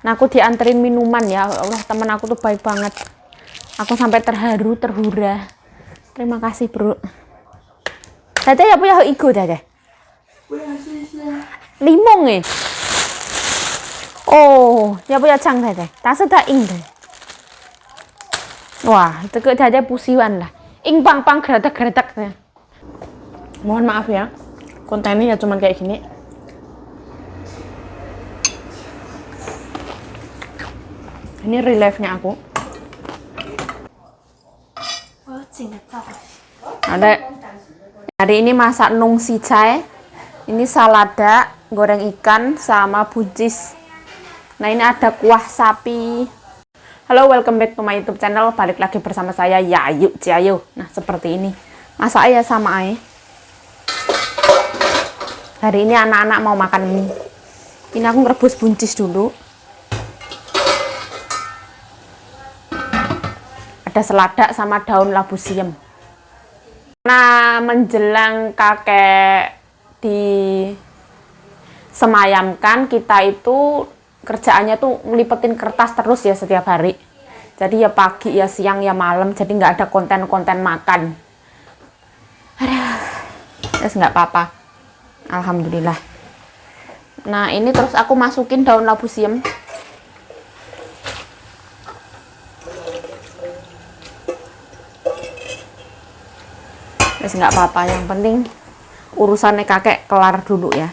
Nah, aku dianterin minuman ya. Allah, temen aku tuh baik banget. Aku sampai terharu, terhura. Terima kasih, Bro. Tete ya punya iku Tete. Limong eh. Oh, ya punya cang Tete. Tak sedar ing deh. Wah, itu ke Tete pusiwan lah. Ing pang geretak-geretak. Mohon maaf ya. Kontennya ya cuman kayak gini. Ini reliefnya aku. Ada hari ini masak nung sicai. Ini salada, goreng ikan sama buncis. Nah, ini ada kuah sapi. Halo, welcome back to my YouTube channel. Balik lagi bersama saya Yayu Ciayu. Nah, seperti ini. Masak ya sama Ae. Hari ini anak-anak mau makan mie. Ini aku ngerebus buncis dulu. Ada selada sama daun labu siam. Nah, menjelang kakek disemayamkan, kita itu kerjaannya tuh ngelipetin kertas terus ya setiap hari. Jadi ya pagi, ya siang, ya malam. Jadi nggak ada konten-konten makan. Aduh, terus nggak apa-apa. Alhamdulillah. Nah, ini terus aku masukin daun labu siam. Terus nggak apa-apa, yang penting urusannya kakek kelar dulu ya.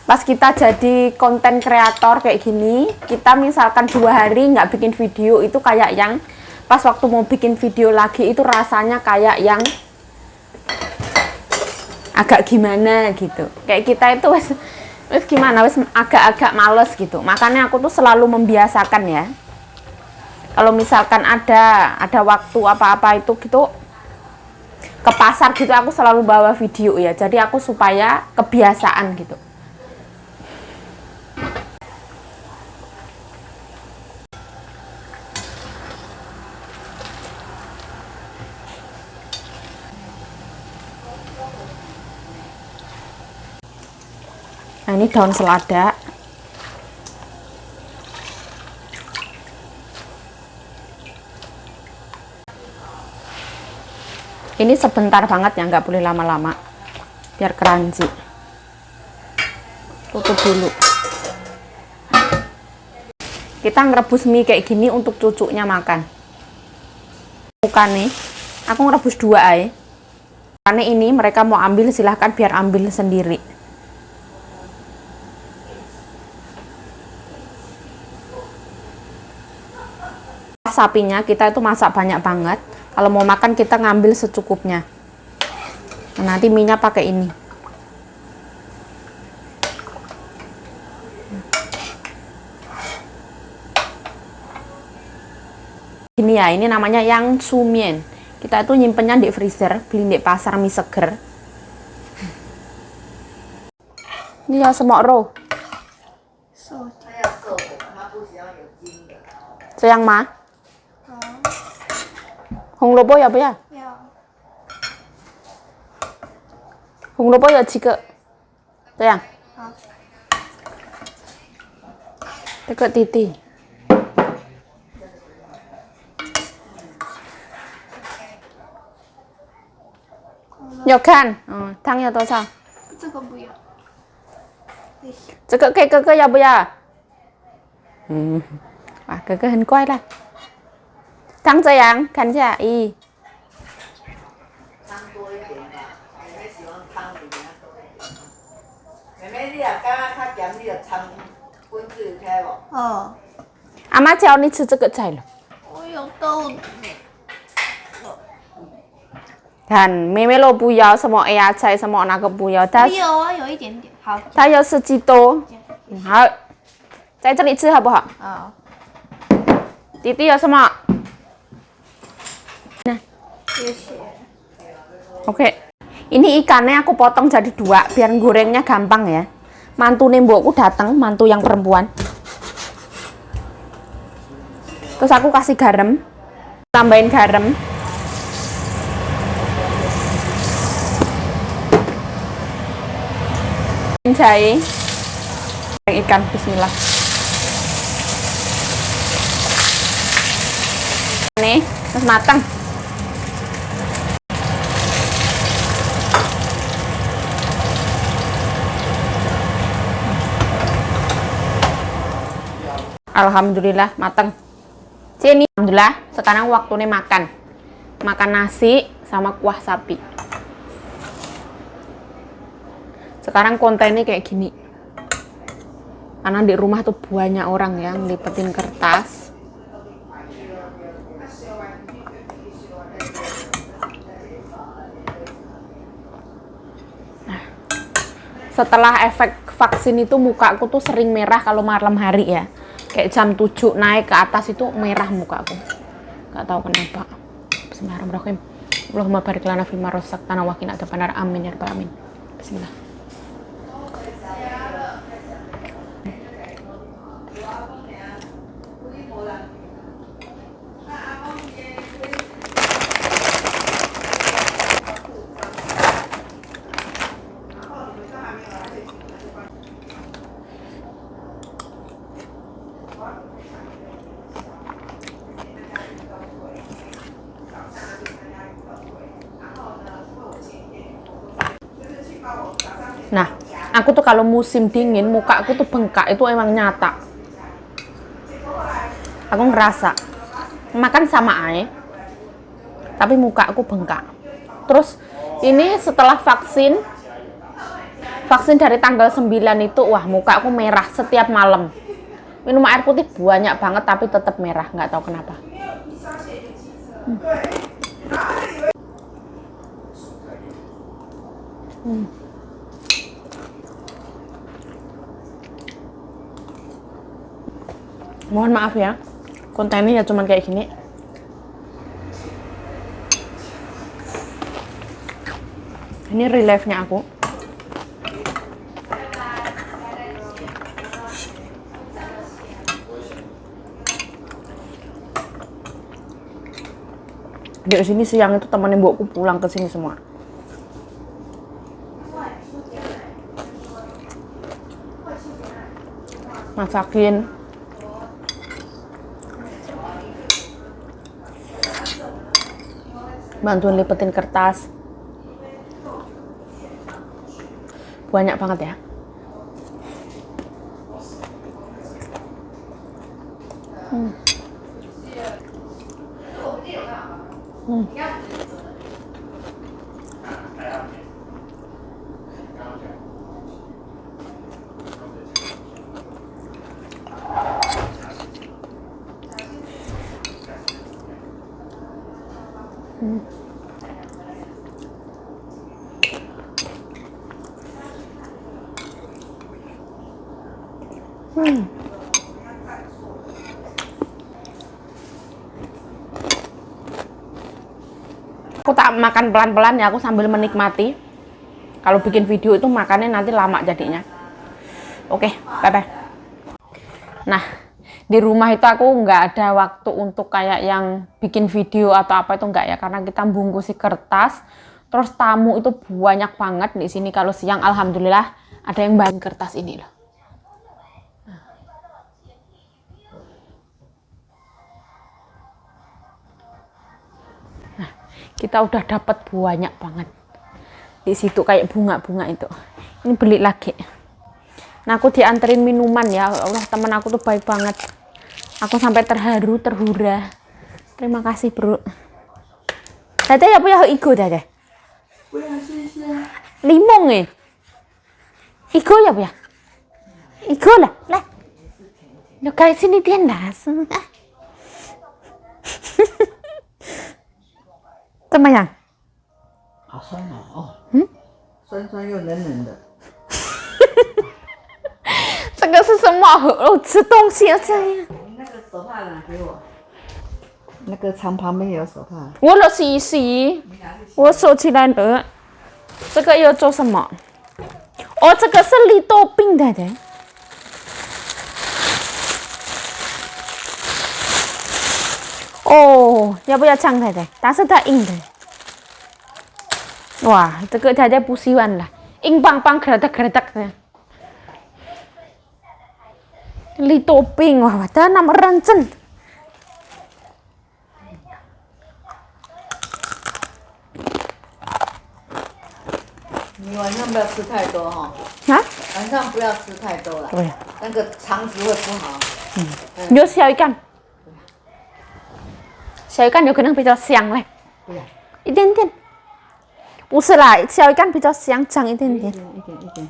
Pas kita jadi konten kreator kayak gini, kita misalkan 2 hari nggak bikin video, itu kayak yang pas waktu mau bikin video lagi itu rasanya kayak yang agak gimana gitu. Kayak kita itu wes gimana, wes agak-agak males gitu. Makanya aku tuh selalu membiasakan ya. Kalau misalkan ada waktu apa-apa itu gitu ke pasar gitu, aku selalu bawa video ya. Jadi aku supaya kebiasaan gitu. Nah, ini daun selada. Ini sebentar banget ya, nggak boleh lama-lama. Biar crunchy. Tutup dulu. Kita ngerebus mie kayak gini untuk cucunya makan. Bukan nih, aku ngerebus 2 aja. Karena ini mereka mau ambil, silahkan biar ambil sendiri. Sapinya kita itu masak banyak banget. Kalau mau makan kita ngambil secukupnya. Nah, nanti minyak pakai ini. Ini ya, ini namanya yang sumien. Kita itu nyimpennya di freezer, beli di pasar mie seger. Ini ya semok ro. Sayang ma. 红萝卜要不要？要。红萝卜有7个，这样。好。这个弟弟。要看，汤要多少？这个不要。这个给哥哥要不要？哇，哥哥很乖啦。汤这样看一下，咦。汤多一点吧，妹妹喜欢汤比较多一点。妹妹，你啊，刚刚较咸，你就掺滚水开不？哦。阿妈教你吃这个菜了。我有豆子。看，妹妹都不要什么芽菜，什么那个不要，她。有啊，有一点点。好。她要吃鸡多。好，在这里吃好不好？好。弟弟有什么？ Oke, ini ikannya aku potong jadi 2 biar gorengnya gampang ya. Mantu mbokku datang, mantu yang perempuan. Terus aku kasih garam, tambahin garam. jahe, ikan, bismillah. Nih, terus matang. Alhamdulillah matang. Sini, alhamdulillah. Sekarang waktunya makan. Makan nasi sama kuah sapi. Sekarang kontennya kayak gini. Karena di rumah tuh banyak orang yang lipetin kertas. Nah, setelah efek vaksin itu mukaku tuh sering merah kalau malam hari ya. Kayak jam 7 naik ke atas itu merah mukaku. Gak tahu kenapa. Bismillahirrahmanirrahim. Allahumma barik lana fima razaqtana wa qina adzabannar. Amin ya rabbal alamin. Bismillah. Nah, aku tuh kalau musim dingin muka aku tuh bengkak, itu emang nyata. Aku ngerasa makan sama air, tapi muka aku bengkak. Terus ini setelah vaksin dari tanggal 9 itu, wah muka aku merah setiap malam. Minum air putih banyak banget tapi tetap merah, nggak tahu kenapa. Mohon maaf ya, kontennya ya cuman kayak gini. Ini reliefnya aku. Di sini siang itu temenin mbokku pulang ke sini semua. Masakin. Bantuin lipetin kertas. Banyak banget ya. Aku tak makan pelan-pelan ya, aku sambil menikmati. Kalau bikin video itu makannya nanti lama jadinya. Oke, bye-bye. Nah, di rumah itu aku nggak ada waktu untuk kayak yang bikin video atau apa itu nggak ya, karena kita bungkusi kertas. Terus tamu itu banyak banget di sini. Kalau siang alhamdulillah ada yang bagiin kertas ini loh. Nah, kita udah dapat banyak banget di situ kayak bunga-bunga itu. Ini beli lagi. Nah, aku dianterin minuman ya. Allah, teman aku tuh baik banget. Aku sampai terharu, terhura. Terima kasih, Bro. Tete ya punya igo tete. Limong eh. Igo ya punya. Igo lah, lah. Lo kayak sini dia nas. 怎么样？好酸哦，哦，酸酸又冷冷的。这个是什么？哦，吃东西要这样。那个手帕拿给我。那个床旁边有手帕。我来洗一洗，我收起来了。这个要做什么？哦，这个是绿豆冰的。哦，要不要尝看看？但是它硬的。哇，这个大家不喜欢了，硬邦邦、kereta kereta的。Li topping wah wadah nama rencen.你晚上不要吃太多哈，Hả? 晚上不要吃太多了，对，那个肠子会不好。nhớ xeo ikan. Xeo ikan有可能比较香嘞，对呀，一点点。不是啦，xeo ikan 比较香，长一点点。一点。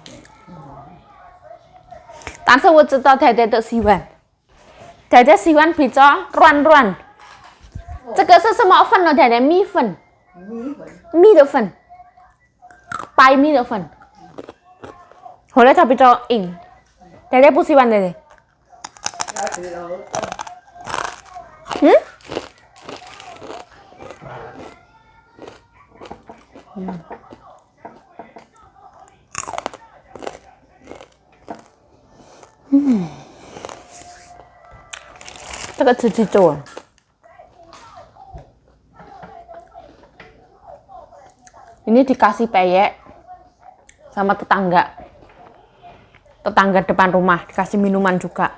但是我知道太太的喜欢，太太喜欢比较软。这个是什么粉呢？太太米粉，米粉。米的粉，白米的粉。后来它比较硬，太太不喜欢的。嗯？这个自己做。Ini dikasih peyek sama tetangga depan rumah, dikasih minuman juga.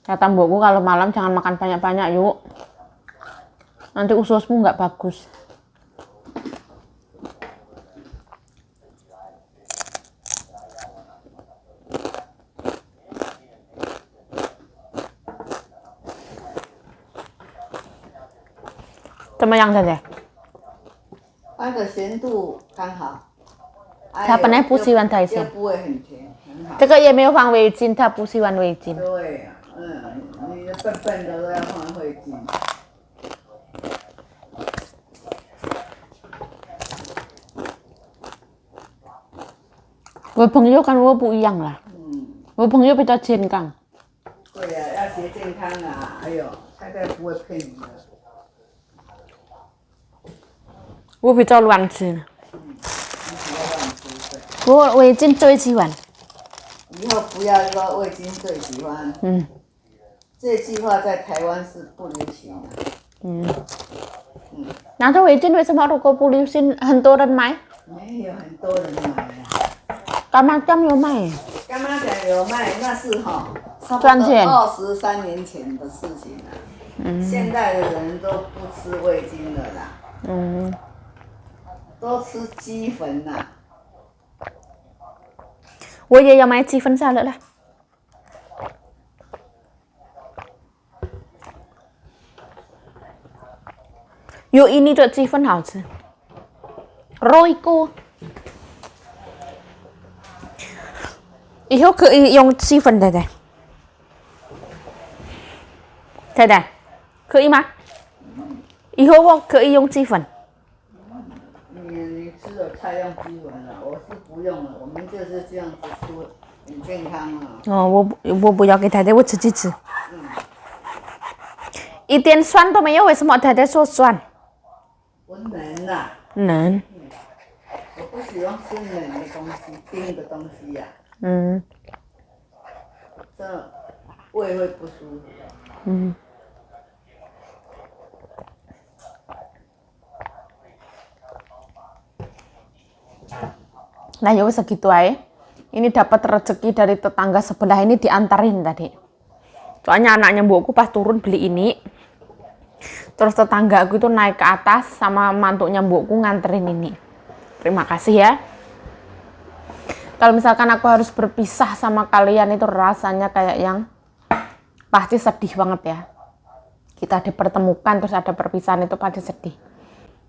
Kata mbokku kalau malam jangan makan banyak-banyak yuk, nanti ususmu nggak bagus. Sama yang saja. 它的咸度刚好。它本来不喜欢太咸，又不会很甜，很好。这个也没有放味精，它不喜欢味精。对呀，你的笨的都要放味精。我朋友跟我不一样啦，我朋友比较健康。对呀，要学健康啊！哎呦，太太不会骗你的。我比较乱吃，你不要乱吃的。我味精最喜欢。以后不要说味精最喜欢。这句话在台湾是不流行的。那它味精为什么如果不流行，很多人买？没有很多人买啊。干妈酱有卖。干妈讲有卖，那是赚钱23年前的事情了。现在的人都不吃味精了啦。都吃鸡粉啦。我也要买鸡粉沙律了。有ini的鸡粉好吃。Royco。以后可以用鸡粉的，太太，可以吗？以后我可以用鸡粉。你吃了菜用鸡粉了，我是不用了。我们就是这样子吃，很健康啊。哦，我不要给太太，我自己吃。一点酸都没有，为什么太太说酸？我能啦。能。我不喜欢吃冷的东西，冰的东西呀。这胃会不舒服。Nah ya segitu aja. Ini dapat rezeki dari tetangga sebelah ini diantarin tadi. Soalnya anaknya mbokku pas turun beli ini. Terus tetangga aku itu naik ke atas sama mantuknya mbokku nganterin ini. Terima kasih ya. Kalau misalkan aku harus berpisah sama kalian itu rasanya kayak yang pasti sedih banget ya. Kita dipertemukan terus ada perpisahan itu pasti sedih.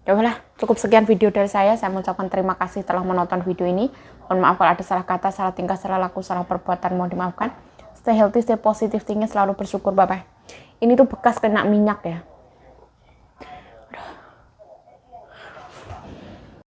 Ya udah, cukup sekian video dari saya. Saya mengucapkan terima kasih telah menonton video ini. Mohon maaf kalau ada salah kata, salah tingkah, salah laku, salah perbuatan, mohon dimaafkan. Stay healthy, stay positive, tinggi, selalu bersyukur. Bye bye. Ini tuh bekas kena minyak ya.